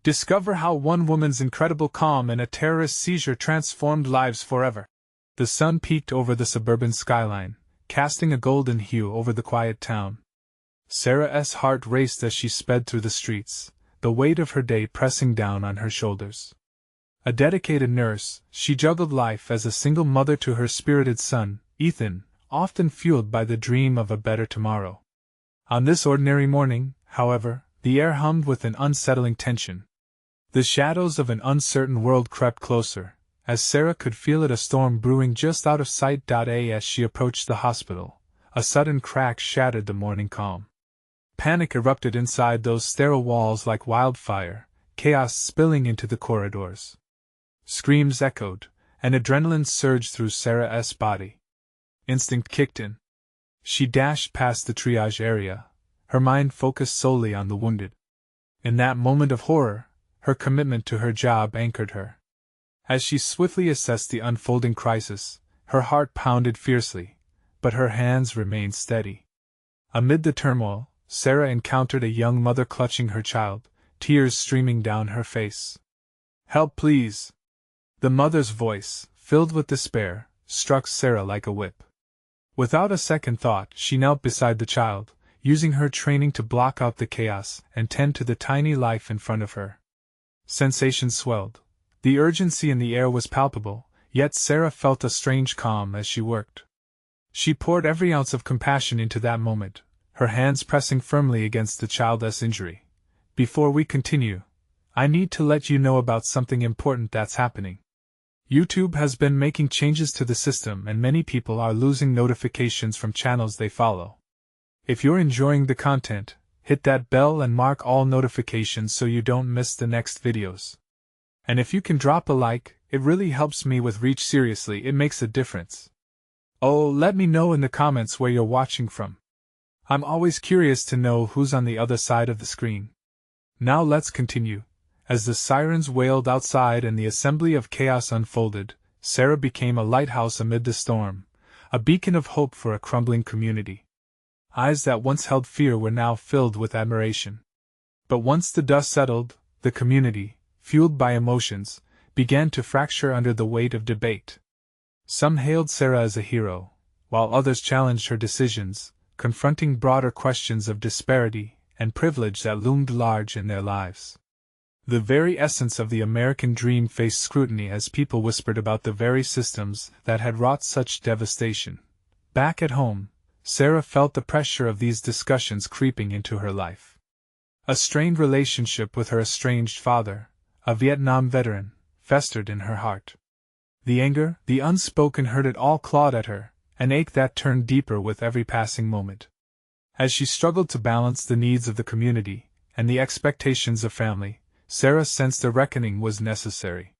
Discover how one woman's incredible calm and a terrorist seizure transformed lives forever. The sun peeked over the suburban skyline, casting a golden hue over the quiet town. Sarah's heart raced as she sped through the streets, the weight of her day pressing down on her shoulders. A dedicated nurse, she juggled life as a single mother to her spirited son, Ethan, often fueled by the dream of a better tomorrow. On this ordinary morning, however, the air hummed with an unsettling tension. The shadows of an uncertain world crept closer, as Sarah could feel it, a storm brewing just out of sight. As she approached the hospital, a sudden crack shattered the morning calm. Panic erupted inside those sterile walls like wildfire, chaos spilling into the corridors. Screams echoed, and adrenaline surged through Sarah's body. Instinct kicked in. She dashed past the triage area, her mind focused solely on the wounded. In that moment of horror, her commitment to her job anchored her. As she swiftly assessed the unfolding crisis, her heart pounded fiercely, but her hands remained steady. Amid the turmoil, Sarah encountered a young mother clutching her child, tears streaming down her face. "Help, please!" The mother's voice, filled with despair, struck Sarah like a whip. Without a second thought, she knelt beside the child, using her training to block out the chaos and tend to the tiny life in front of her. Sensations swelled. The urgency in the air was palpable, yet Sarah felt a strange calm as she worked. She poured every ounce of compassion into that moment, her hands pressing firmly against the child's injury. "Before we continue, I need to let you know about something important that's happening. YouTube has been making changes to the system and many people are losing notifications from channels they follow. If you're enjoying the content, hit that bell and mark all notifications so you don't miss the next videos. And if you can drop a like, it really helps me with reach. Seriously, it makes a difference. Oh, let me know in the comments where you're watching from. I'm always curious to know who's on the other side of the screen. Now let's continue. As the sirens wailed outside and the assembly of chaos unfolded, Sarah became a lighthouse amid the storm, a beacon of hope for a crumbling community. Eyes that once held fear were now filled with admiration. But once the dust settled, the community, fueled by emotions, began to fracture under the weight of debate. Some hailed Sarah as a hero, while others challenged her decisions, confronting broader questions of disparity and privilege that loomed large in their lives. The very essence of the American dream faced scrutiny as people whispered about the very systems that had wrought such devastation. Back at home, Sarah felt the pressure of these discussions creeping into her life. A strained relationship with her estranged father, a Vietnam veteran, festered in her heart. The anger, the unspoken hurt, it all clawed at her, an ache that turned deeper with every passing moment. As she struggled to balance the needs of the community and the expectations of family, Sarah sensed a reckoning was necessary.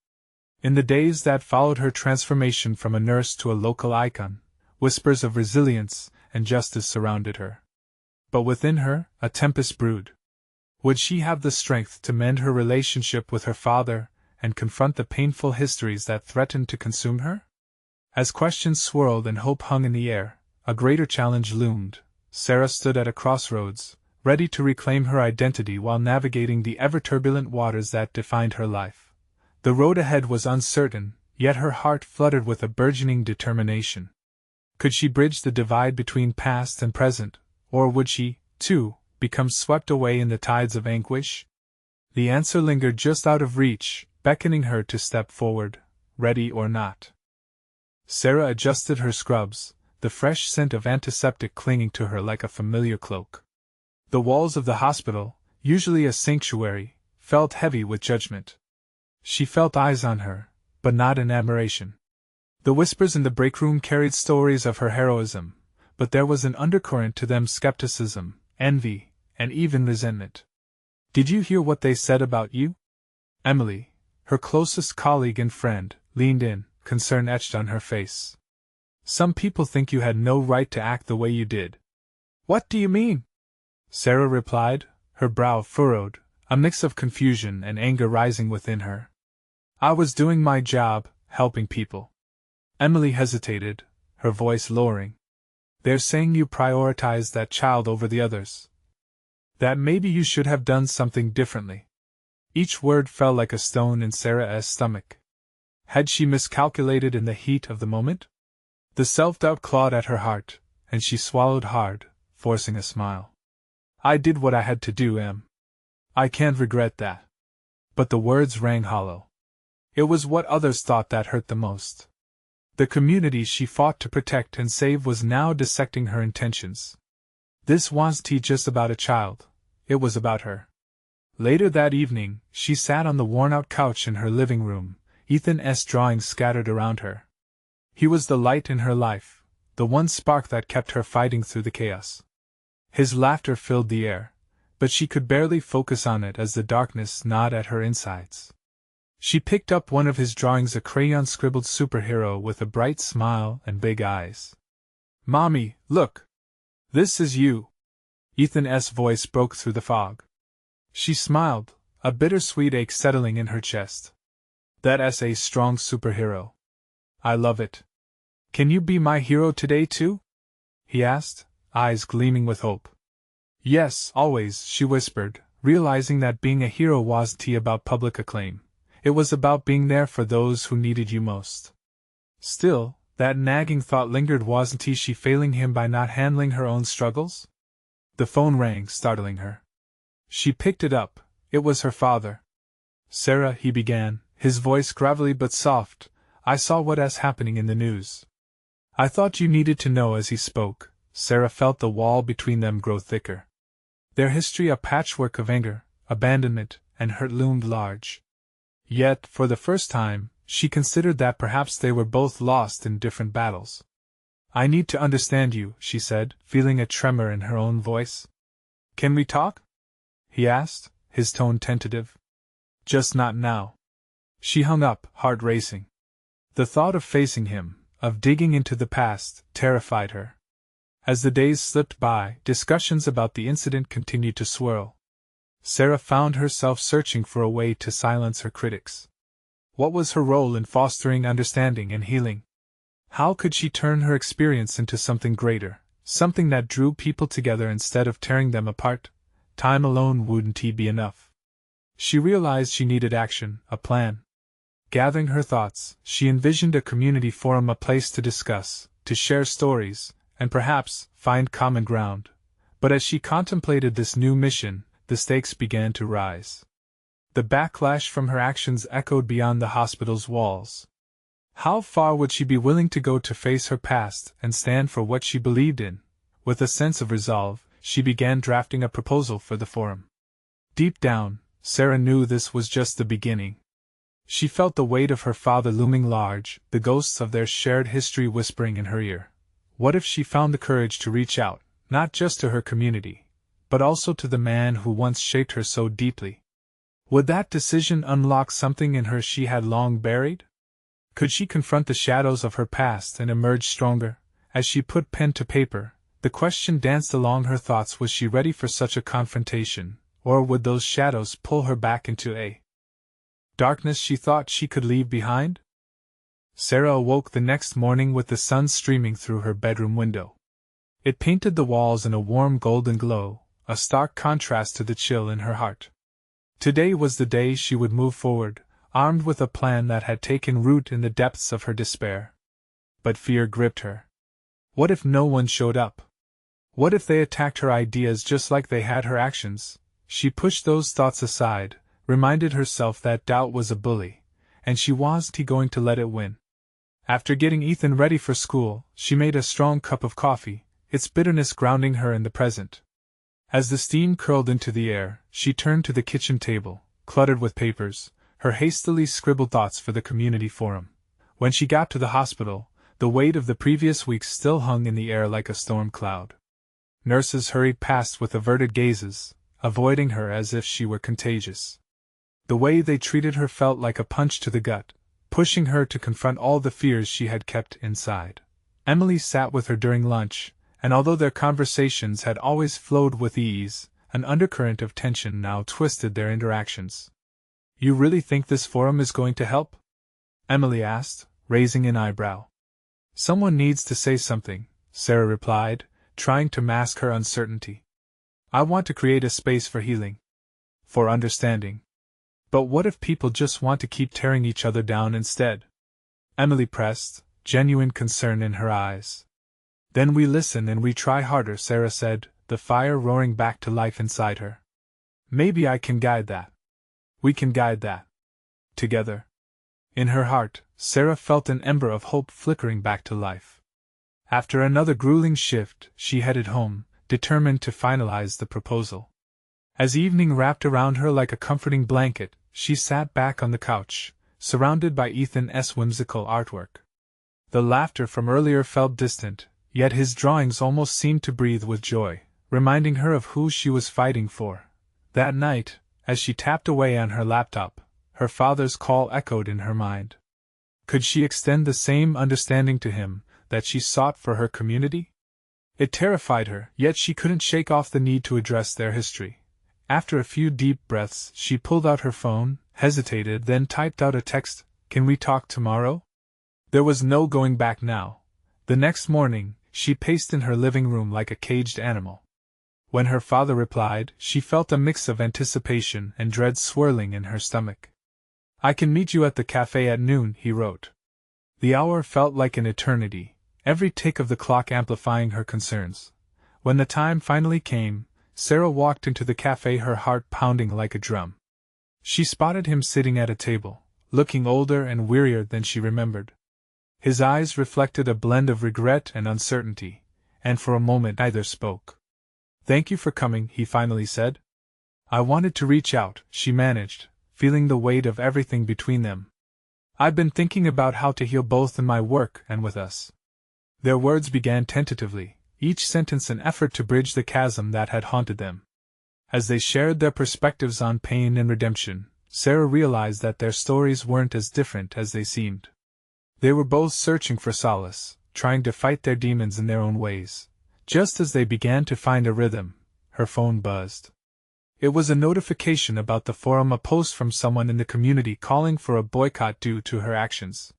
In the days that followed her transformation from a nurse to a local icon, whispers of resilience and justice surrounded her. But within her, a tempest brewed. Would she have the strength to mend her relationship with her father and confront the painful histories that threatened to consume her? As questions swirled and hope hung in the air, a greater challenge loomed. Sarah stood at a crossroads, ready to reclaim her identity while navigating the ever-turbulent waters that defined her life. The road ahead was uncertain, yet her heart fluttered with a burgeoning determination. Could she bridge the divide between past and present, or would she, too, become swept away in the tides of anguish? The answer lingered just out of reach, beckoning her to step forward, ready or not. Sarah adjusted her scrubs, the fresh scent of antiseptic clinging to her like a familiar cloak. The walls of the hospital, usually a sanctuary, felt heavy with judgment. She felt eyes on her, but not in admiration. The whispers in the break room carried stories of her heroism, but there was an undercurrent to them: skepticism, envy, and even resentment. "Did you hear what they said about you?" Emily, her closest colleague and friend, leaned in, concern etched on her face. "Some people think you had no right to act the way you did." "What do you mean?" Sarah replied, her brow furrowed, a mix of confusion and anger rising within her. "I was doing my job, helping people." Emily hesitated, her voice lowering. "They're saying you prioritized that child over the others. That maybe you should have done something differently." Each word fell like a stone in Sarah's stomach. Had she miscalculated in the heat of the moment? The self-doubt clawed at her heart, and she swallowed hard, forcing a smile. I did what I had to do, Em. I can't regret that. But the words rang hollow. It was what others thought that hurt the most. The community she fought to protect and save was now dissecting her intentions. This wasn't just about a child, it was about her. Later that evening, she sat on the worn-out couch in her living room, Ethan's drawings scattered around her. He was the light in her life, the one spark that kept her fighting through the chaos. His laughter filled the air, but she could barely focus on it as the darkness gnawed at her insides. She picked up one of his drawings, a crayon-scribbled superhero with a bright smile and big eyes. Mommy, look! This is you! Ethan's voice broke through the fog. She smiled, a bittersweet ache settling in her chest. That's a strong superhero. I love it. Can you be my hero today too? He asked, eyes gleaming with hope. Yes, always, she whispered, realizing that being a hero wasn't about public acclaim. It was about being there for those who needed you most. Still, that nagging thought lingered. Wasn't she failing him by not handling her own struggles? The phone rang, startling her. She picked it up. It was her father. Sarah, he began, his voice gravelly but soft, I saw what's happening in the news. I thought you needed to know. As he spoke, Sarah felt the wall between them grow thicker. Their history, a patchwork of anger, abandonment, and hurt, loomed large. Yet, for the first time, she considered that perhaps they were both lost in different battles. I need to understand you, she said, feeling a tremor in her own voice. Can we talk? He asked, his tone tentative. Just not now. She hung up, heart racing. The thought of facing him, of digging into the past, terrified her. As the days slipped by, discussions about the incident continued to swirl. Sarah found herself searching for a way to silence her critics. What was her role in fostering understanding and healing? How could she turn her experience into something greater, something that drew people together instead of tearing them apart? Time alone wouldn't be enough. She realized she needed action, a plan. Gathering her thoughts, she envisioned a community forum, a place to discuss, to share stories, and perhaps find common ground. But as she contemplated this new mission, the stakes began to rise. The backlash from her actions echoed beyond the hospital's walls. How far would she be willing to go to face her past and stand for what she believed in? With a sense of resolve, she began drafting a proposal for the forum. Deep down, Sarah knew this was just the beginning. She felt the weight of her father looming large, the ghosts of their shared history whispering in her ear. What if she found the courage to reach out, not just to her community, but also to the man who once shaped her so deeply? Would that decision unlock something in her she had long buried? Could she confront the shadows of her past and emerge stronger? As she put pen to paper, the question danced along her thoughts: was she ready for such a confrontation, or would those shadows pull her back into a darkness she thought she could leave behind? Sarah awoke the next morning with the sun streaming through her bedroom window. It painted the walls in a warm golden glow, a stark contrast to the chill in her heart. Today was the day she would move forward, armed with a plan that had taken root in the depths of her despair. But fear gripped her. What if no one showed up? What if they attacked her ideas just like they had her actions? She pushed those thoughts aside, reminded herself that doubt was a bully, and she wasn't going to let it win. After getting Ethan ready for school, she made a strong cup of coffee, its bitterness grounding her in the present. As the steam curled into the air, she turned to the kitchen table, cluttered with papers, her hastily scribbled thoughts for the community forum. When she got to the hospital, the weight of the previous week still hung in the air like a storm cloud. Nurses hurried past with averted gazes, avoiding her as if she were contagious. The way they treated her felt like a punch to the gut, pushing her to confront all the fears she had kept inside. Emily sat with her during lunch, and although their conversations had always flowed with ease, an undercurrent of tension now twisted their interactions. You really think this forum is going to help? Emily asked, raising an eyebrow. Someone needs to say something, Sarah replied, trying to mask her uncertainty. I want to create a space for healing. For understanding. But what if people just want to keep tearing each other down instead? Emily pressed, genuine concern in her eyes. Then we listen and we try harder, Sarah said, the fire roaring back to life inside her. Maybe I can guide that. We can guide that. Together. In her heart, Sarah felt an ember of hope flickering back to life. After another grueling shift, she headed home, determined to finalize the proposal. As evening wrapped around her like a comforting blanket, she sat back on the couch, surrounded by Ethan's whimsical artwork. The laughter from earlier felt distant, yet his drawings almost seemed to breathe with joy, reminding her of who she was fighting for. That night, as she tapped away on her laptop, her father's call echoed in her mind. Could she extend the same understanding to him that she sought for her community? It terrified her, yet she couldn't shake off the need to address their history. After a few deep breaths, she pulled out her phone, hesitated, then typed out a text, "Can we talk tomorrow?" There was no going back now. The next morning, she paced in her living room like a caged animal. When her father replied, she felt a mix of anticipation and dread swirling in her stomach. "I can meet you at the cafe at noon," he wrote. The hour felt like an eternity, every tick of the clock amplifying her concerns. When the time finally came, Sarah walked into the cafe, her heart pounding like a drum. She spotted him sitting at a table, looking older and wearier than she remembered. His eyes reflected a blend of regret and uncertainty, and for a moment neither spoke. "Thank you for coming," he finally said. "I wanted to reach out," she managed, feeling the weight of everything between them. "I've been thinking about how to heal both in my work and with us." Their words began tentatively, each sentence an effort to bridge the chasm that had haunted them. As they shared their perspectives on pain and redemption, Sarah realized that their stories weren't as different as they seemed. They were both searching for solace, trying to fight their demons in their own ways. Just as they began to find a rhythm, her phone buzzed. It was a notification about the forum, a post from someone in the community calling for a boycott due to her actions.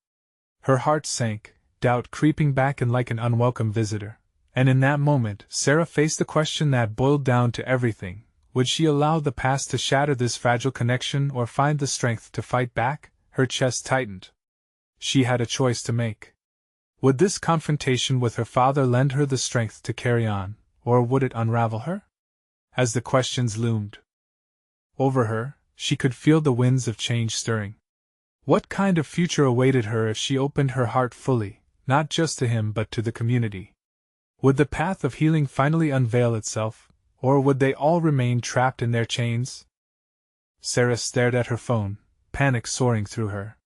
Her heart sank, doubt creeping back in like an unwelcome visitor. And in that moment, Sarah faced the question that boiled down to everything. Would she allow the past to shatter this fragile connection or find the strength to fight back? Her chest tightened. She had a choice to make. Would this confrontation with her father lend her the strength to carry on, or would it unravel her? As the questions loomed over her, she could feel the winds of change stirring. What kind of future awaited her if she opened her heart fully, not just to him but to the community? Would the path of healing finally unveil itself, or would they all remain trapped in their chains? Sarah stared at her phone, panic soaring through her.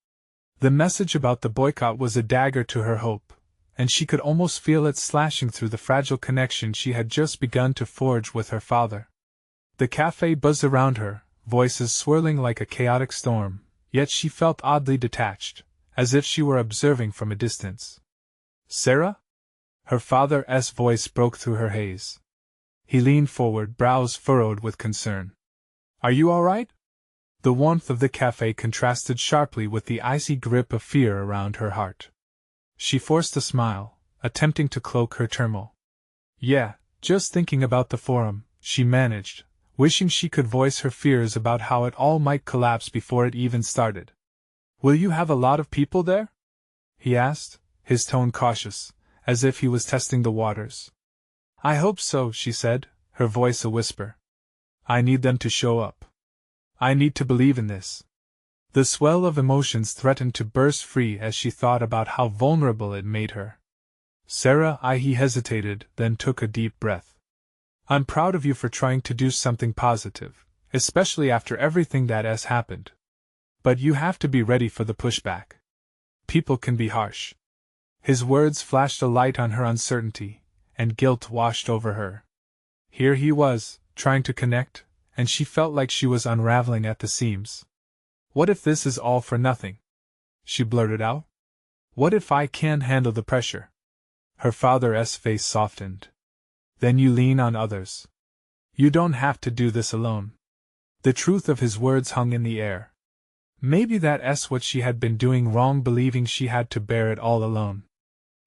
The message about the boycott was a dagger to her hope, and she could almost feel it slashing through the fragile connection she had just begun to forge with her father. The cafe buzzed around her, voices swirling like a chaotic storm, yet she felt oddly detached, as if she were observing from a distance. "Sarah?" Her father's voice broke through her haze. He leaned forward, brows furrowed with concern. "Are you all right?" The warmth of the cafe contrasted sharply with the icy grip of fear around her heart. She forced a smile, attempting to cloak her turmoil. "Yeah, just thinking about the forum," she managed, wishing she could voice her fears about how it all might collapse before it even started. "Will you have a lot of people there?" he asked, his tone cautious, as if he was testing the waters. "I hope so," she said, her voice a whisper. "I need them to show up. I need to believe in this." The swell of emotions threatened to burst free as she thought about how vulnerable it made her. "Sarah," he hesitated, then took a deep breath. "I'm proud of you for trying to do something positive, especially after everything that has happened. But you have to be ready for the pushback. People can be harsh." His words flashed a light on her uncertainty, and guilt washed over her. Here he was, trying to connect, and she felt like she was unraveling at the seams. "What if this is all for nothing?" she blurted out. "What if I can't handle the pressure?" Her father's face softened. "Then you lean on others. You don't have to do this alone." The truth of his words hung in the air. Maybe that's what she had been doing wrong, believing she had to bear it all alone.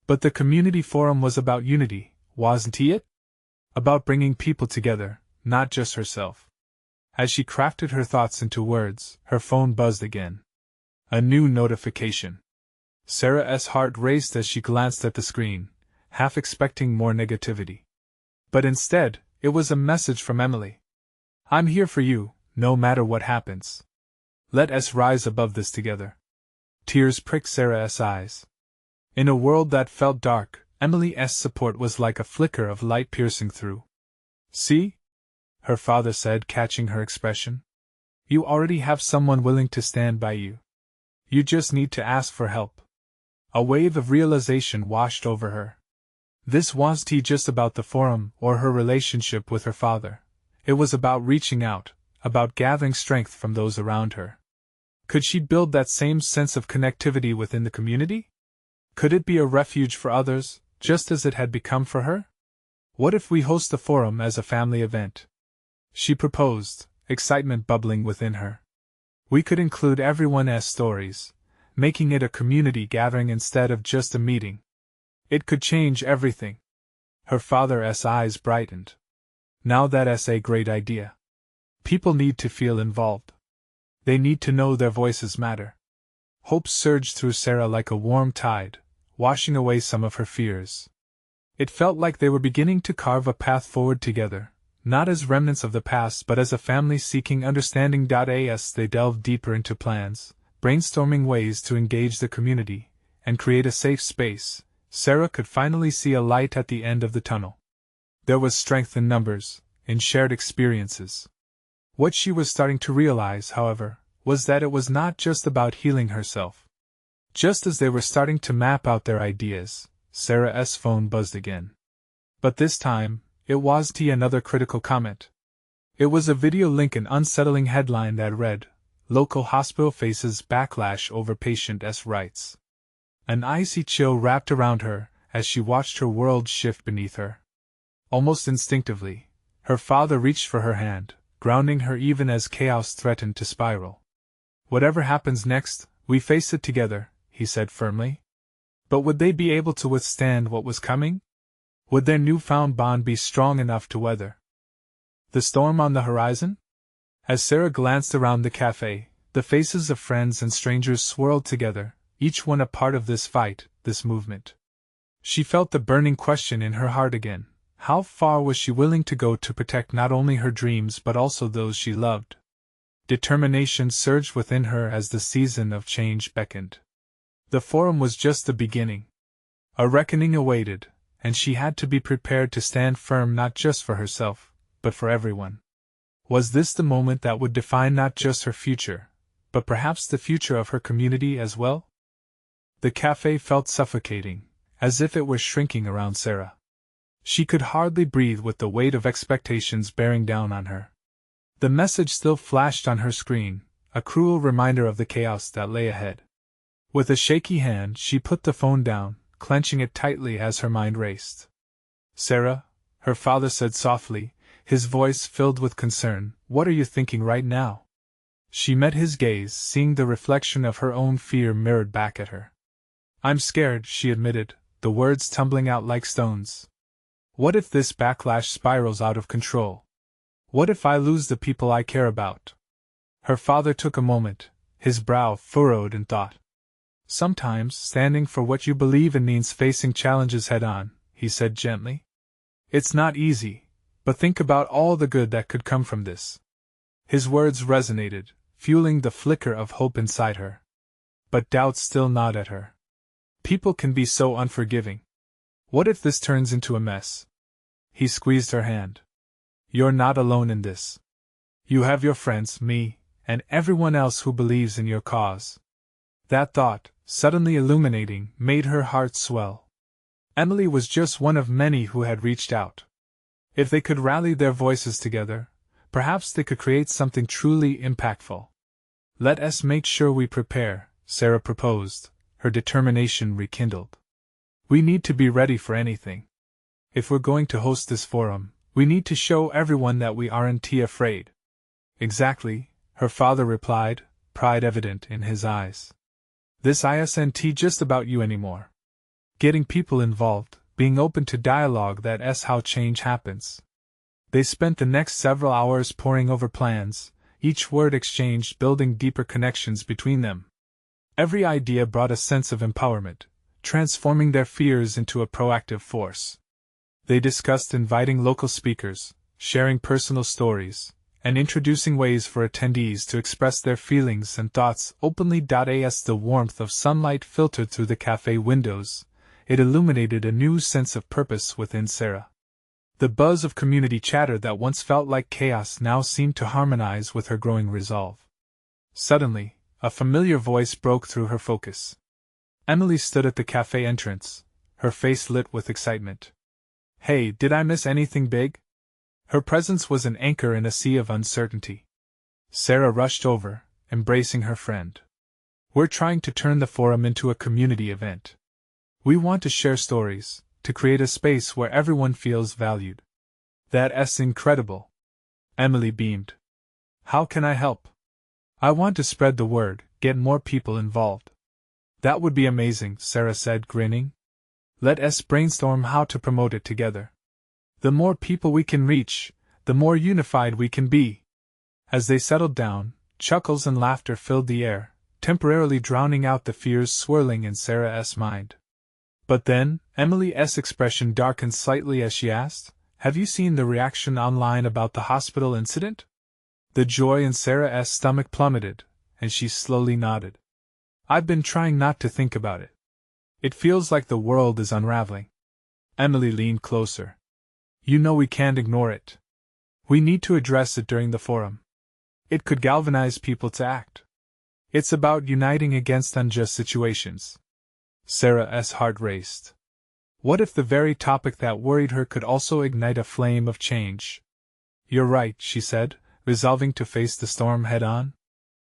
But the community forum was about unity, wasn't it? About bringing people together, not just herself. As she crafted her thoughts into words, her phone buzzed again. A new notification. Sarah's heart raced as she glanced at the screen, half expecting more negativity. But instead, it was a message from Emily. I'm here for you, no matter what happens. Let us rise above this together. Tears pricked Sarah's eyes. In a world that felt dark, Emily's support was like a flicker of light piercing through. See? Her father said, catching her expression. You already have someone willing to stand by you. You just need to ask for help. A wave of realization washed over her. This wasn't just about the forum or her relationship with her father. It was about reaching out, about gathering strength from those around her. Could she build that same sense of connectivity within the community? Could it be a refuge for others, just as it had become for her? What if we host the forum as a family event? She proposed, excitement bubbling within her. We could include everyone's stories, making it a community gathering instead of just a meeting. It could change everything. Her father's eyes brightened. Now that's a great idea. People need to feel involved. They need to know their voices matter. Hope surged through Sarah like a warm tide, washing away some of her fears. It felt like they were beginning to carve a path forward together, not as remnants of the past but as a family seeking understanding. As they delved deeper into plans, brainstorming ways to engage the community, and create a safe space, Sarah could finally see a light at the end of the tunnel. There was strength in numbers, in shared experiences. What she was starting to realize, however, was that it was not just about healing herself. Just as they were starting to map out their ideas, Sarah's phone buzzed again. But this time, it wasn't another critical comment. It was a video link, an unsettling headline that read, "Local hospital faces backlash over patient's rights." An icy chill wrapped around her as she watched her world shift beneath her. Almost instinctively, her father reached for her hand, grounding her even as chaos threatened to spiral. "Whatever happens next, we face it together," he said firmly. But would they be able to withstand what was coming? Would their newfound bond be strong enough to weather the storm on the horizon? As Sarah glanced around the cafe, the faces of friends and strangers swirled together, each one a part of this fight, this movement. She felt the burning question in her heart again. How far was she willing to go to protect not only her dreams but also those she loved? Determination surged within her as the season of change beckoned. The forum was just the beginning. A reckoning awaited, and she had to be prepared to stand firm not just for herself, but for everyone. Was this the moment that would define not just her future, but perhaps the future of her community as well? The cafe felt suffocating, as if it were shrinking around Sarah. She could hardly breathe with the weight of expectations bearing down on her. The message still flashed on her screen, a cruel reminder of the chaos that lay ahead. With a shaky hand, she put the phone down, clenching it tightly as her mind raced. "Sarah," her father said softly, his voice filled with concern, "what are you thinking right now?" She met his gaze, seeing the reflection of her own fear mirrored back at her. "I'm scared," she admitted, the words tumbling out like stones. "What if this backlash spirals out of control? What if I lose the people I care about?" Her father took a moment, his brow furrowed in thought. "Sometimes standing for what you believe in means facing challenges head-on," he said gently. "It's not easy, but think about all the good that could come from this." His words resonated, fueling the flicker of hope inside her. But doubt still gnawed at her. People can be so unforgiving. What if this turns into a mess? He squeezed her hand. "You're not alone in this. You have your friends, me, and everyone else who believes in your cause." That thought, suddenly illuminating, made her heart swell. Emily was just one of many who had reached out. If they could rally their voices together, perhaps they could create something truly impactful. "Let us make sure we prepare," Sarah proposed, her determination rekindled. "We need to be ready for anything. If we're going to host this forum, we need to show everyone that we aren't afraid." "Exactly," her father replied, pride evident in his eyes. "This isn't just about you anymore. Getting people involved, being open to dialogue, that's how change happens." They spent the next several hours poring over plans, each word exchanged building deeper connections between them. Every idea brought a sense of empowerment, transforming their fears into a proactive force. They discussed inviting local speakers, sharing personal stories, and introducing ways for attendees to express their feelings and thoughts openly. As the warmth of sunlight filtered through the cafe windows, it illuminated a new sense of purpose within Sarah. The buzz of community chatter that once felt like chaos now seemed to harmonize with her growing resolve. Suddenly, a familiar voice broke through her focus. Emily stood at the cafe entrance, her face lit with excitement. "Hey, did I miss anything big?" Her presence was an anchor in a sea of uncertainty. Sarah rushed over, embracing her friend. "We're trying to turn the forum into a community event. We want to share stories, to create a space where everyone feels valued." "That's incredible." Emily beamed. "How can I help?" "I want to spread the word, get more people involved." "That would be amazing," Sarah said, grinning. "Let us brainstorm how to promote it together. The more people we can reach, the more unified we can be." As they settled down, chuckles and laughter filled the air, temporarily drowning out the fears swirling in Sarah's mind. But then, Emily's expression darkened slightly as she asked, "Have you seen the reaction online about the hospital incident?" The joy in Sarah's stomach plummeted, and she slowly nodded. "I've been trying not to think about it. It feels like the world is unraveling." Emily leaned closer. "You know we can't ignore it. We need to address it during the forum. It could galvanize people to act. It's about uniting against unjust situations." Sarah's heart raced. What if the very topic that worried her could also ignite a flame of change? "You're right," she said, resolving to face the storm head-on.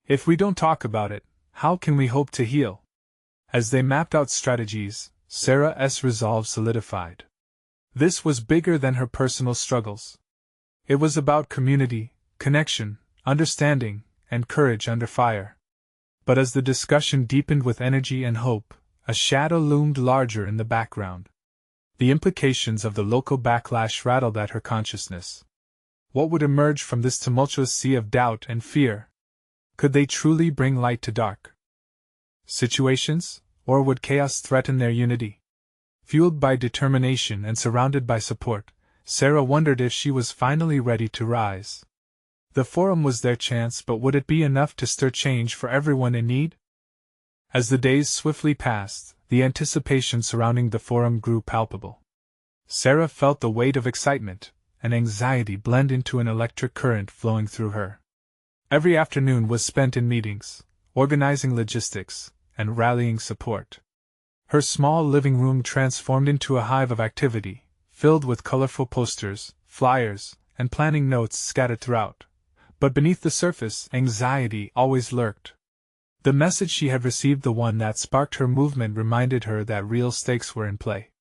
"If we don't talk about it, how can we hope to heal?" As they mapped out strategies, Sarah's resolve solidified. This was bigger than her personal struggles. It was about community, connection, understanding, and courage under fire. But as the discussion deepened with energy and hope, a shadow loomed larger in the background. The implications of the local backlash rattled at her consciousness. What would emerge from this tumultuous sea of doubt and fear? Could they truly bring light to dark situations, or would chaos threaten their unity? Fueled by determination and surrounded by support, Sarah wondered if she was finally ready to rise. The forum was their chance, but would it be enough to stir change for everyone in need? As the days swiftly passed, the anticipation surrounding the forum grew palpable. Sarah felt the weight of excitement and anxiety blend into an electric current flowing through her. Every afternoon was spent in meetings, organizing logistics, and rallying support. Her small living room transformed into a hive of activity, filled with colorful posters, flyers, and planning notes scattered throughout. But beneath the surface, anxiety always lurked. The message she had received, the one that sparked her movement, reminded her that real stakes were in play.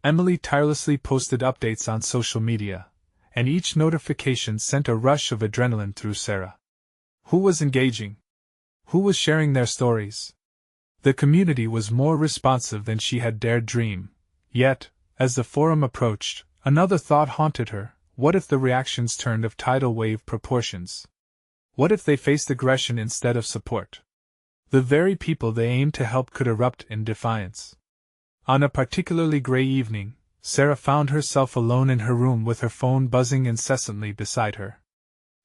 Emily tirelessly posted updates on social media, and each notification sent a rush of adrenaline through Sarah. Who was engaging? Who was sharing their stories? The community was more responsive than she had dared dream. Yet, as the forum approached, another thought haunted her. What if the reactions turned of tidal wave proportions? What if they faced aggression instead of support? The very people they aimed to help could erupt in defiance. On a particularly gray evening, Sarah found herself alone in her room with her phone buzzing incessantly beside her.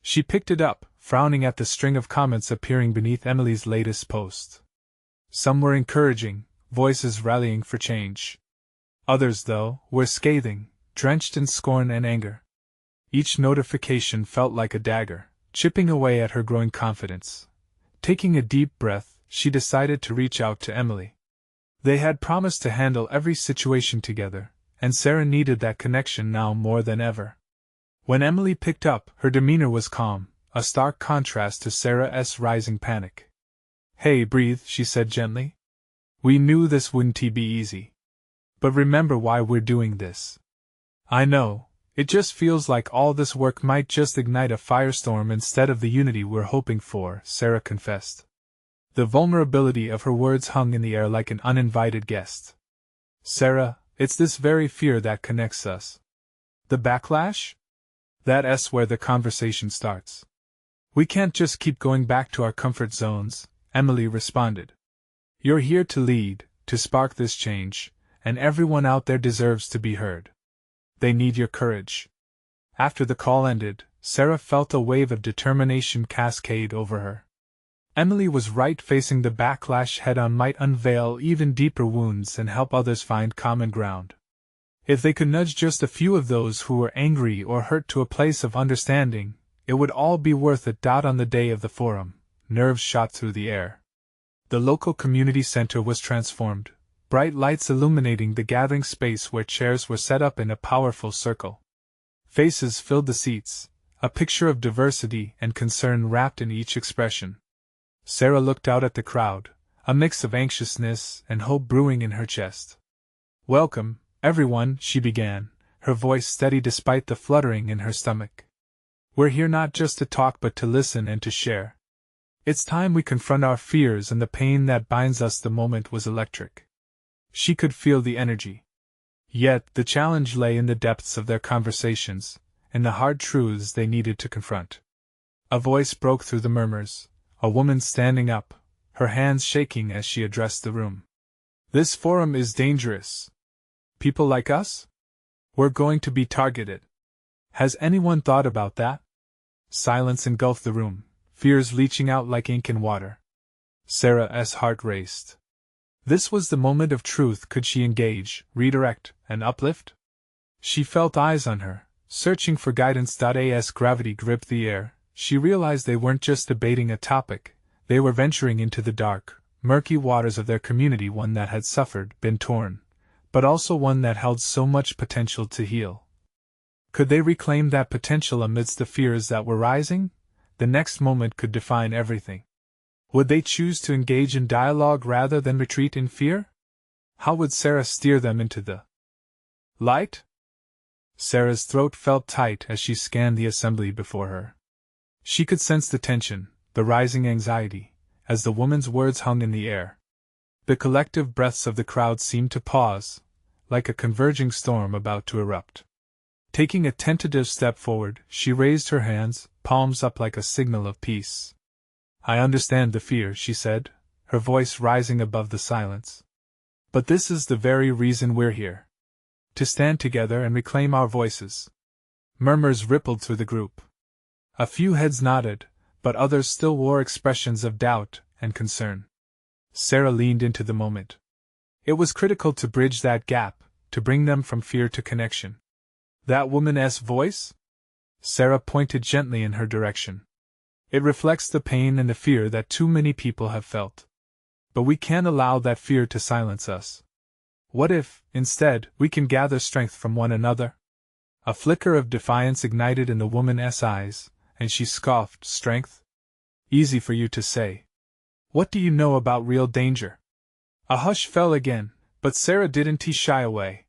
She picked it up, frowning at the string of comments appearing beneath Emily's latest post. Some were encouraging, voices rallying for change. Others, though, were scathing, drenched in scorn and anger. Each notification felt like a dagger, chipping away at her growing confidence. Taking a deep breath, she decided to reach out to Emily. They had promised to handle every situation together, and Sarah needed that connection now more than ever. When Emily picked up, her demeanor was calm, a stark contrast to Sarah's rising panic. "Hey, breathe," she said gently. "We knew this wouldn't be easy. But remember why we're doing this." "I know, it just feels like all this work might just ignite a firestorm instead of the unity we're hoping for," Sarah confessed. The vulnerability of her words hung in the air like an uninvited guest. "Sarah, it's this very fear that connects us." "The backlash?" That's where the conversation starts. We can't just keep going back to our comfort zones, Emily responded. You're here to lead, to spark this change, and everyone out there deserves to be heard. They need your courage. After the call ended, Sarah felt a wave of determination cascade over her. Emily was right. Facing the backlash head-on might unveil even deeper wounds and help others find common ground. If they could nudge just a few of those who were angry or hurt to a place of understanding, it would all be worth it. On the day of the forum, nerves shot through the air. The local community center was transformed, bright lights illuminating the gathering space where chairs were set up in a powerful circle. Faces filled the seats, a picture of diversity and concern wrapped in each expression. Sarah looked out at the crowd, a mix of anxiousness and hope brewing in her chest. Welcome, everyone, she began, her voice steady despite the fluttering in her stomach. We're here not just to talk but to listen and to share. It's time we confront our fears and the pain that binds us. The moment was electric. She could feel the energy. Yet, the challenge lay in the depths of their conversations, in the hard truths they needed to confront. A voice broke through the murmurs, a woman standing up, her hands shaking as she addressed the room. This forum is dangerous. People like us? We're going to be targeted. Has anyone thought about that? Silence engulfed the room, fears leaching out like ink in water. Sarah's heart raced. This was the moment of truth. Could she engage, redirect, and uplift? She felt eyes on her, searching for guidance. As gravity gripped the air, she realized they weren't just debating a topic, they were venturing into the dark, murky waters of their community, one that had suffered, been torn, but also one that held so much potential to heal. Could they reclaim that potential amidst the fears that were rising? The next moment could define everything. Would they choose to engage in dialogue rather than retreat in fear? How would Sarah steer them into the light? Sarah's throat felt tight as she scanned the assembly before her. She could sense the tension, the rising anxiety, as the woman's words hung in the air. The collective breaths of the crowd seemed to pause, like a converging storm about to erupt. Taking a tentative step forward, she raised her hands, palms up like a signal of peace. I understand the fear, she said, her voice rising above the silence. But this is the very reason we're here. To stand together and reclaim our voices. Murmurs rippled through the group. A few heads nodded, but others still wore expressions of doubt and concern. Sarah leaned into the moment. It was critical to bridge that gap, to bring them from fear to connection. That woman's voice? Sarah pointed gently in her direction. It reflects the pain and the fear that too many people have felt. But we can't allow that fear to silence us. What if, instead, we can gather strength from one another? A flicker of defiance ignited in the woman's eyes, and she scoffed. Strength? Easy for you to say. What do you know about real danger? A hush fell again, but Sarah didn't shy away.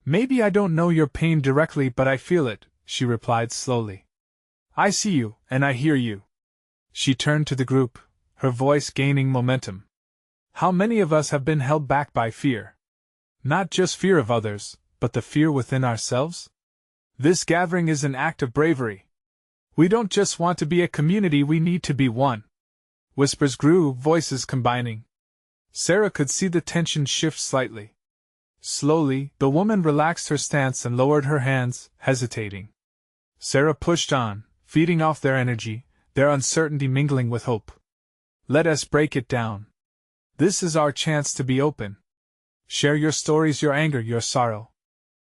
Maybe I don't know your pain directly, but I feel it, she replied slowly. I see you, and I hear you. She turned to the group, her voice gaining momentum. How many of us have been held back by fear? Not just fear of others, but the fear within ourselves? This gathering is an act of bravery. We don't just want to be a community, we need to be one. Whispers grew, voices combining. Sarah could see the tension shift slightly. Slowly, the woman relaxed her stance and lowered her hands, hesitating. Sarah pushed on, feeding off their energy, their uncertainty mingling with hope. Let us break it down. This is our chance to be open. Share your stories, your anger, your sorrow.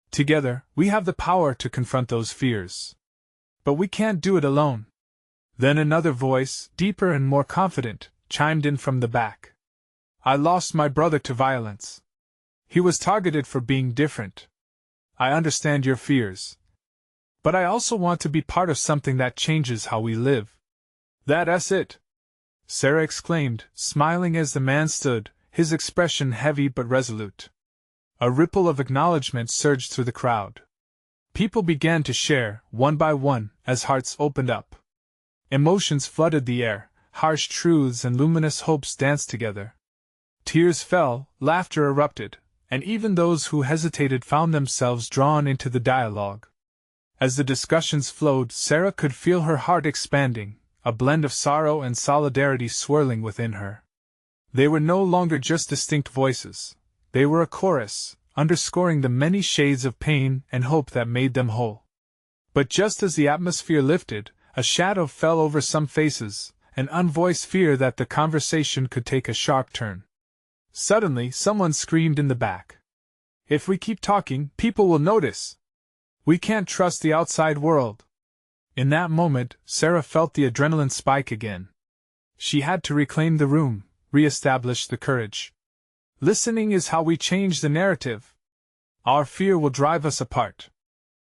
Together, we have the power to confront those fears. But we can't do it alone. Then another voice, deeper and more confident, chimed in from the back. I lost my brother to violence. He was targeted for being different. I understand your fears. But I also want to be part of something that changes how we live. That's it, Sarah exclaimed, smiling as the man stood, his expression heavy but resolute. A ripple of acknowledgement surged through the crowd. People began to share, one by one, as hearts opened up. Emotions flooded the air, harsh truths and luminous hopes danced together. Tears fell, laughter erupted, and even those who hesitated found themselves drawn into the dialogue. As the discussions flowed, Sarah could feel her heart expanding, a blend of sorrow and solidarity swirling within her. They were no longer just distinct voices. They were a chorus, underscoring the many shades of pain and hope that made them whole. But just as the atmosphere lifted, a shadow fell over some faces, an unvoiced fear that the conversation could take a sharp turn. Suddenly, someone screamed in the back. "If we keep talking, people will notice. We can't trust the outside world." In that moment, Sarah felt the adrenaline spike again. She had to reclaim the room, re-establish the courage. Listening is how we change the narrative. Our fear will drive us apart.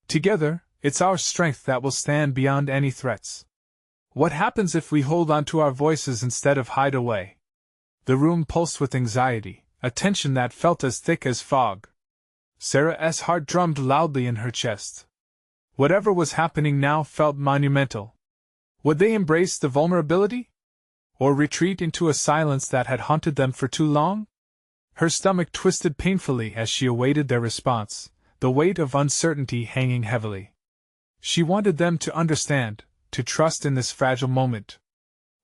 Together, it's our strength that will stand beyond any threats. What happens if we hold on to our voices instead of hide away? The room pulsed with anxiety, a tension that felt as thick as fog. Sarah's heart drummed loudly in her chest. Whatever was happening now felt monumental. Would they embrace the vulnerability? Or retreat into a silence that had haunted them for too long? Her stomach twisted painfully as she awaited their response, the weight of uncertainty hanging heavily. She wanted them to understand, to trust in this fragile moment.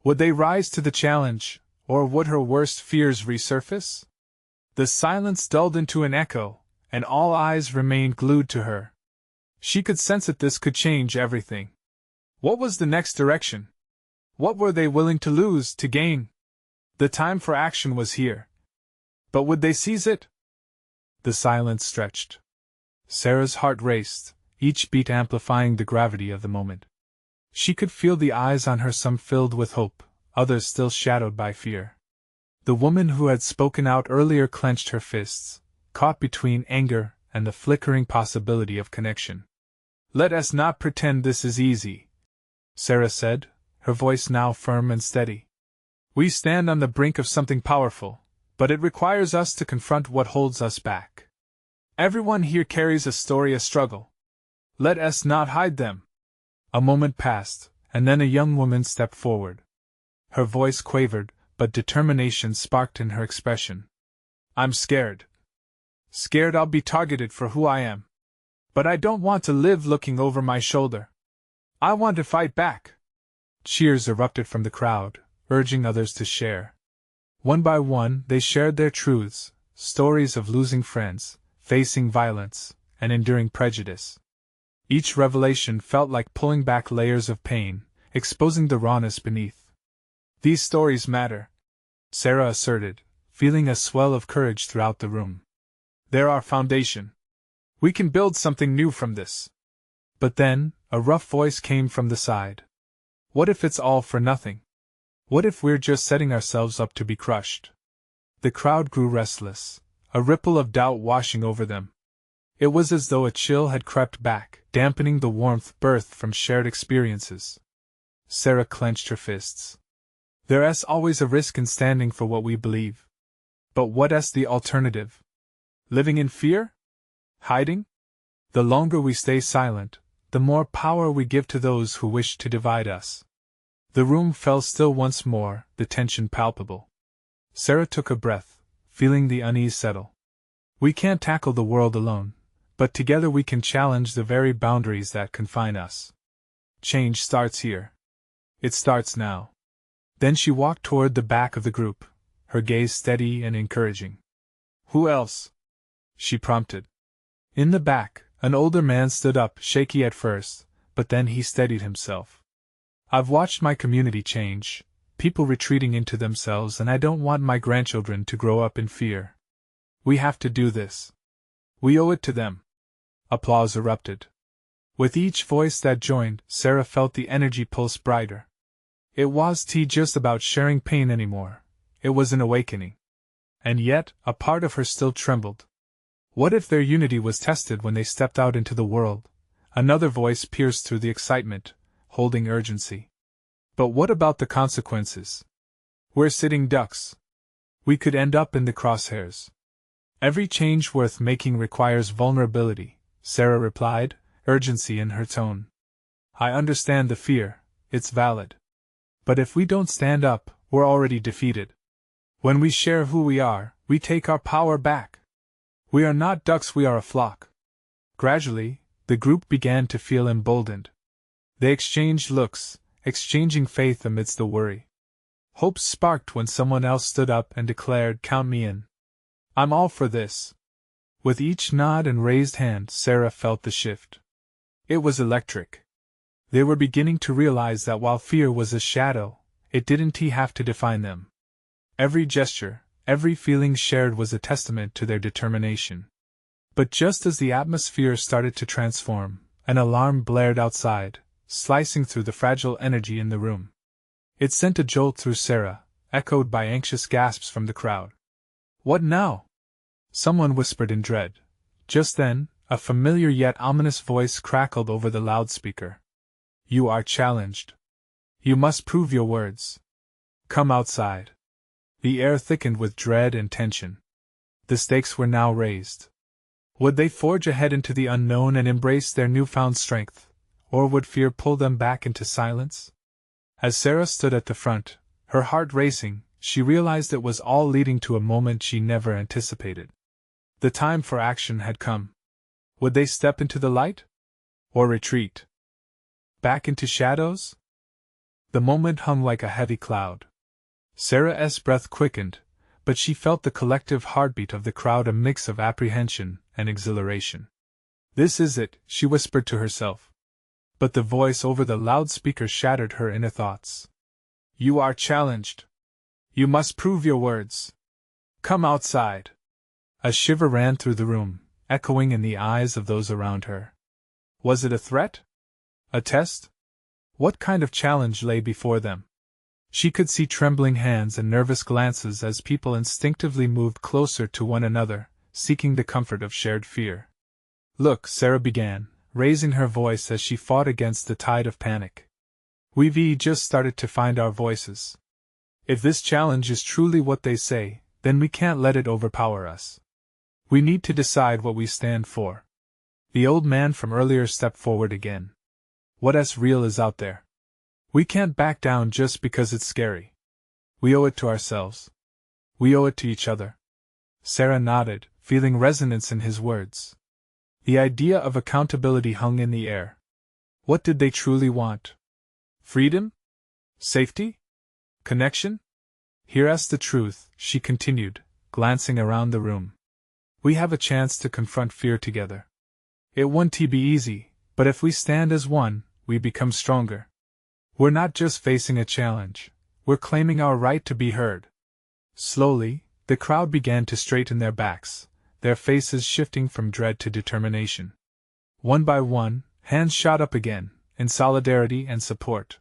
Would they rise to the challenge, or would her worst fears resurface? The silence dulled into an echo, and all eyes remained glued to her. She could sense that this could change everything. What was the next direction? What were they willing to lose to gain? The time for action was here. But would they seize it? The silence stretched. Sarah's heart raced, each beat amplifying the gravity of the moment. She could feel the eyes on her, some filled with hope, others still shadowed by fear. The woman who had spoken out earlier clenched her fists, caught between anger and the flickering possibility of connection. "Let us not pretend this is easy," Sarah said, her voice now firm and steady. "We stand on the brink of something powerful, but it requires us to confront what holds us back. Everyone here carries a story, a struggle. Let us not hide them." A moment passed, and then a young woman stepped forward. Her voice quavered, but determination sparked in her expression. "I'm scared. Scared I'll be targeted for who I am. But I don't want to live looking over my shoulder. I want to fight back." Cheers erupted from the crowd, urging others to share. One by one, they shared their truths, stories of losing friends, facing violence, and enduring prejudice. Each revelation felt like pulling back layers of pain, exposing the rawness beneath. "These stories matter," Sarah asserted, feeling a swell of courage throughout the room. "They're our foundation. We can build something new from this." But then, a rough voice came from the side. "What if it's all for nothing? What if we're just setting ourselves up to be crushed?" The crowd grew restless, a ripple of doubt washing over them. It was as though a chill had crept back, dampening the warmth birthed from shared experiences. Sarah clenched her fists. "There's always a risk in standing for what we believe. But what's the alternative? Living in fear? Hiding? The longer we stay silent, the more power we give to those who wish to divide us." The room fell still once more, the tension palpable. Sarah took a breath, feeling the unease settle. "We can't tackle the world alone, but together we can challenge the very boundaries that confine us. Change starts here. It starts now." Then she walked toward the back of the group, her gaze steady and encouraging. "Who else?" she prompted. In the back, an older man stood up, shaky at first, but then he steadied himself. "I've watched my community change, people retreating into themselves, and I don't want my grandchildren to grow up in fear. We have to do this. We owe it to them." Applause erupted. With each voice that joined, Sarah felt the energy pulse brighter. It wasn't just about sharing pain anymore, it was an awakening. And yet, a part of her still trembled. What if their unity was tested when they stepped out into the world? Another voice pierced through the excitement, holding urgency. "But what about the consequences? We're sitting ducks. We could end up in the crosshairs." "Every change worth making requires vulnerability," Sarah replied, urgency in her tone. "I understand the fear, it's valid. But if we don't stand up, we're already defeated. When we share who we are, we take our power back. We are not ducks, we are a flock." Gradually, The group began to feel emboldened. They exchanged looks, exchanging faith amidst the worry. Hope sparked when someone else stood up and declared, "Count me in. I'm all for this." With each nod and raised hand, Sarah felt the shift. It was electric. They were beginning to realize that while fear was a shadow, it didn't have to define them. Every gesture, every feeling shared was a testament to their determination. But just as the atmosphere started to transform, an alarm blared outside, slicing through the fragile energy in the room. It sent a jolt through Sarah, echoed by anxious gasps from the crowd. "What now?" someone whispered in dread. Just then, a familiar yet ominous voice crackled over the loudspeaker. "You are challenged. You must prove your words. Come outside." The air thickened with dread and tension. The stakes were now raised. Would they forge ahead into the unknown and embrace their newfound strength, or would fear pull them back into silence? As Sarah stood at the front, her heart racing, she realized it was all leading to a moment she never anticipated. The time for action had come. Would they step into the light? Or retreat? Back into shadows? The moment hung like a heavy cloud. Sarah's breath quickened, but she felt the collective heartbeat of the crowd, a mix of apprehension and exhilaration. "This is it," she whispered to herself. But the voice over the loudspeaker shattered her inner thoughts. "You are challenged. You must prove your words. Come outside." A shiver ran through the room, echoing in the eyes of those around her. Was it a threat? A test? What kind of challenge lay before them? She could see trembling hands and nervous glances as people instinctively moved closer to one another, seeking the comfort of shared fear. "Look," Sarah began, raising her voice as she fought against the tide of panic. "We've just started to find our voices. If this challenge is truly what they say, then we can't let it overpower us. We need to decide what we stand for." The old man from earlier stepped forward again. "What's real is out there. We can't back down just because it's scary. We owe it to ourselves. We owe it to each other." Sarah nodded, feeling resonance in his words. The idea of accountability hung in the air. What did they truly want? Freedom? Safety? Connection? "Here's the truth," she continued, glancing around the room. "We have a chance to confront fear together. It won't be easy, but if we stand as one, we become stronger. We're not just facing a challenge, we're claiming our right to be heard." Slowly, the crowd began to straighten their backs, their faces shifting from dread to determination. One by one, hands shot up again, in solidarity and support.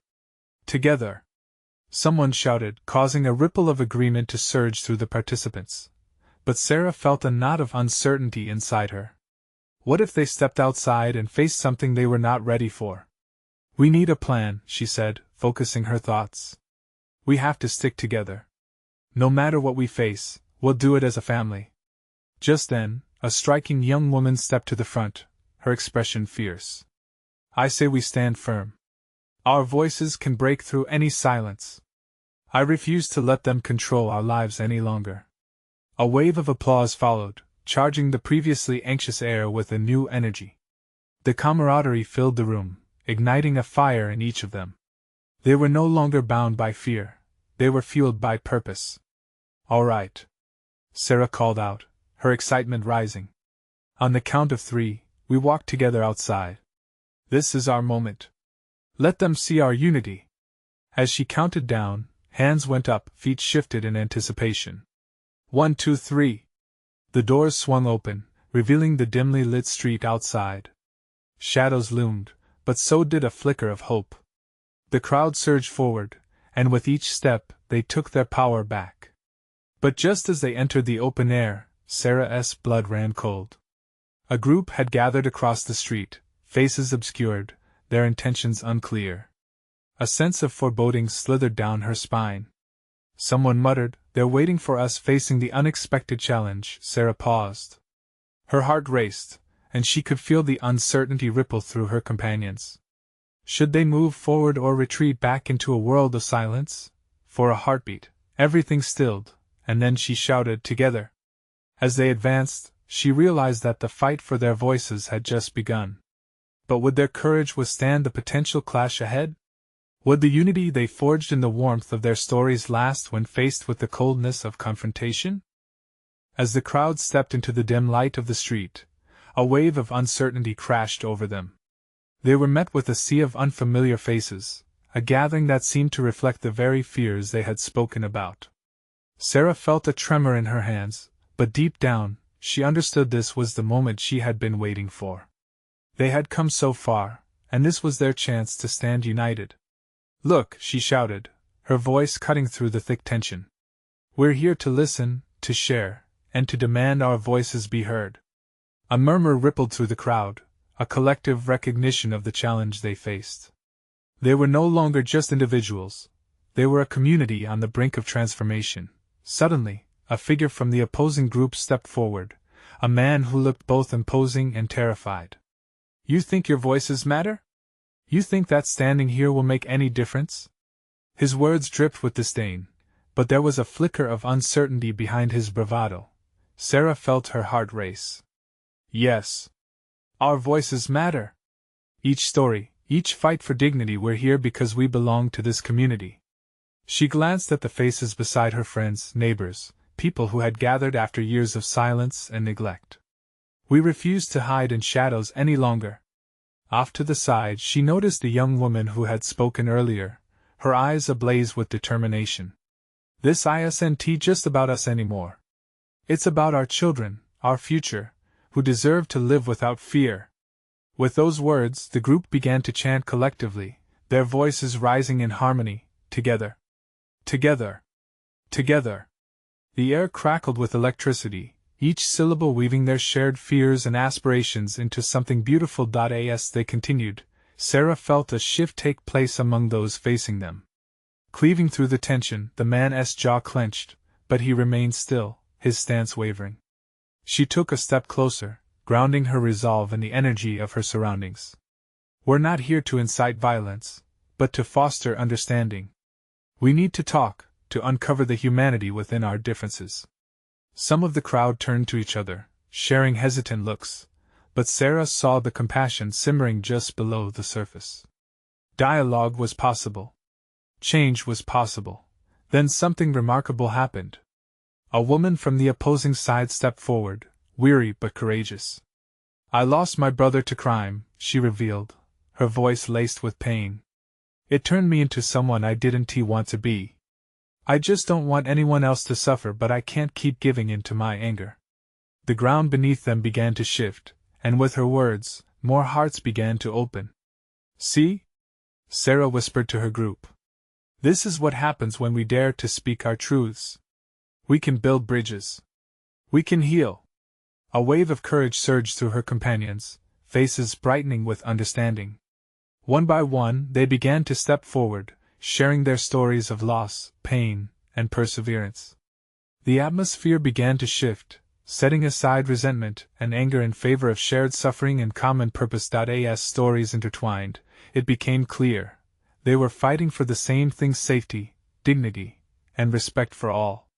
"Together!" someone shouted, causing a ripple of agreement to surge through the participants. But Sarah felt a knot of uncertainty inside her. What if they stepped outside and faced something they were not ready for? "We need a plan," she said, focusing her thoughts. "We have to stick together. No matter what we face, we'll do it as a family." Just then, a striking young woman stepped to the front, her expression fierce. "I say we stand firm. Our voices can break through any silence. I refuse to let them control our lives any longer." A wave of applause followed, charging the previously anxious air with a new energy. The camaraderie filled the room, igniting a fire in each of them. They were no longer bound by fear, they were fueled by purpose. "All right," Sarah called out, her excitement rising. "On the count of 3, we walk together outside. This is our moment. Let them see our unity." As she counted down, hands went up, feet shifted in anticipation. 1, 2, 3. The doors swung open, revealing the dimly lit street outside. Shadows loomed, but so did a flicker of hope. The crowd surged forward, and with each step, they took their power back. But just as they entered the open air, Sarah's blood ran cold. A group had gathered across the street, faces obscured, their intentions unclear. A sense of foreboding slithered down her spine. Someone muttered, "They're waiting for us," facing the unexpected challenge. Sarah paused. Her heart raced, and she could feel the uncertainty ripple through her companions. Should they move forward or retreat back into a world of silence? For a heartbeat, everything stilled, and then she shouted, "Together!" As they advanced, she realized that the fight for their voices had just begun. But would their courage withstand the potential clash ahead? Would the unity they forged in the warmth of their stories last when faced with the coldness of confrontation? As the crowd stepped into the dim light of the street, a wave of uncertainty crashed over them. They were met with a sea of unfamiliar faces, a gathering that seemed to reflect the very fears they had spoken about. Sarah felt a tremor in her hands, but deep down, she understood this was the moment she had been waiting for. They had come so far, and this was their chance to stand united. "Look," she shouted, her voice cutting through the thick tension. "We're here to listen, to share, and to demand our voices be heard." A murmur rippled through the crowd, a collective recognition of the challenge they faced. They were no longer just individuals, they were a community on the brink of transformation. Suddenly, a figure from the opposing group stepped forward, a man who looked both imposing and terrified. "You think your voices matter? You think that standing here will make any difference?" His words dripped with disdain, but there was a flicker of uncertainty behind his bravado. Sarah felt her heart race. "Yes. Our voices matter. Each story, each fight for dignity, we're here because we belong to this community." She glanced at the faces beside her, friends, neighbors, people who had gathered after years of silence and neglect. "We refuse to hide in shadows any longer." Off to the side she noticed the young woman who had spoken earlier, her eyes ablaze with determination. "This isn't just about us anymore. It's about our children, our future, who deserve to live without fear." With those words, the group began to chant collectively, their voices rising in harmony, "Together! Together! Together!" The air crackled with electricity, each syllable weaving their shared fears and aspirations into something beautiful. As they continued, Sarah felt a shift take place among those facing them. Cleaving through the tension, the man's jaw clenched, but he remained still, his stance wavering. She took a step closer, grounding her resolve in the energy of her surroundings. "We're not here to incite violence, but to foster understanding. We need to talk, to uncover the humanity within our differences." Some of the crowd turned to each other, sharing hesitant looks, but Sarah saw the compassion simmering just below the surface. Dialogue was possible. Change was possible. Then something remarkable happened. A woman from the opposing side stepped forward, weary but courageous. "I lost my brother to crime," she revealed, her voice laced with pain. "It turned me into someone I didn't want to be. I just don't want anyone else to suffer, but I can't keep giving in to my anger." The ground beneath them began to shift, and with her words, more hearts began to open. "See?" Sarah whispered to her group. "This is what happens when we dare to speak our truths. We can build bridges. We can heal." A wave of courage surged through her companions, faces brightening with understanding. One by one, they began to step forward, sharing their stories of loss, pain, and perseverance. The atmosphere began to shift, setting aside resentment and anger in favor of shared suffering and common purpose. As stories intertwined, it became clear they were fighting for the same things: safety, dignity, and respect for all.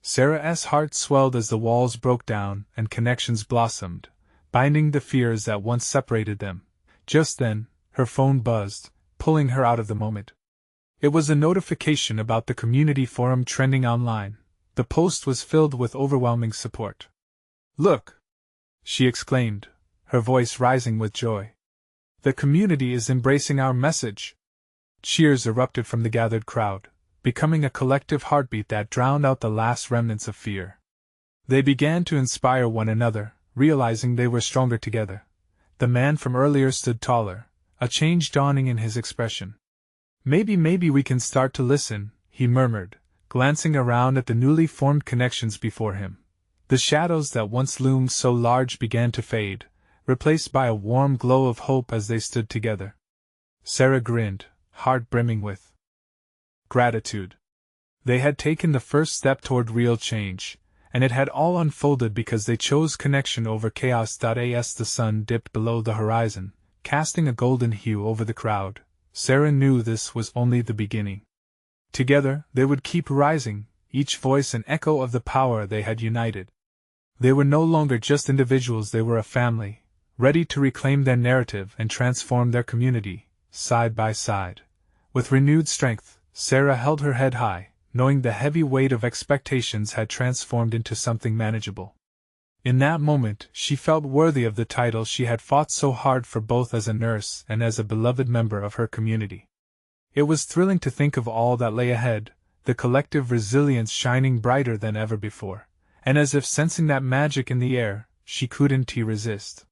Sarah's heart swelled as the walls broke down and connections blossomed, binding the fears that once separated them. Just then, her phone buzzed, pulling her out of the moment. It was a notification about the community forum trending online. The post was filled with overwhelming support. "Look!" she exclaimed, her voice rising with joy. "The community is embracing our message." Cheers erupted from the gathered crowd, becoming a collective heartbeat that drowned out the last remnants of fear. They began to inspire one another, realizing they were stronger together. The man from earlier stood taller, a change dawning in his expression. Maybe we can start to listen," he murmured, glancing around at the newly formed connections before him. The shadows that once loomed so large began to fade, replaced by a warm glow of hope as they stood together. Sarah grinned, heart brimming with gratitude. They had taken the first step toward real change, and it had all unfolded because they chose connection over chaos. As the sun dipped below the horizon, casting a golden hue over the crowd, Sarah knew this was only the beginning. Together, they would keep rising, each voice an echo of the power they had united. They were no longer just individuals, they were a family, ready to reclaim their narrative and transform their community, side by side. With renewed strength, Sarah held her head high, knowing the heavy weight of expectations had transformed into something manageable. In that moment, she felt worthy of the title she had fought so hard for, both as a nurse and as a beloved member of her community. It was thrilling to think of all that lay ahead, the collective resilience shining brighter than ever before, and as if sensing that magic in the air, she couldn't resist.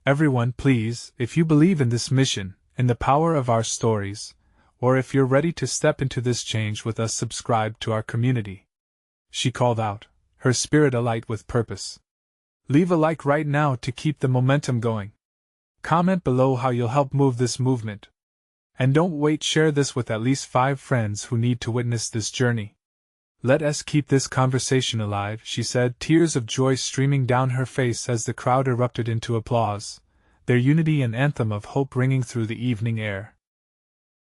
Everyone, please, if you believe in this mission, in the power of our stories, or if you're ready to step into this change with us, subscribe to our community. She called out, her spirit alight with purpose. Leave a like right now to keep the momentum going. Comment below how you'll help move this movement. And don't wait, share this with at least 5 friends who need to witness this journey. Let us keep this conversation alive, she said, tears of joy streaming down her face as the crowd erupted into applause, their unity an anthem of hope ringing through the evening air.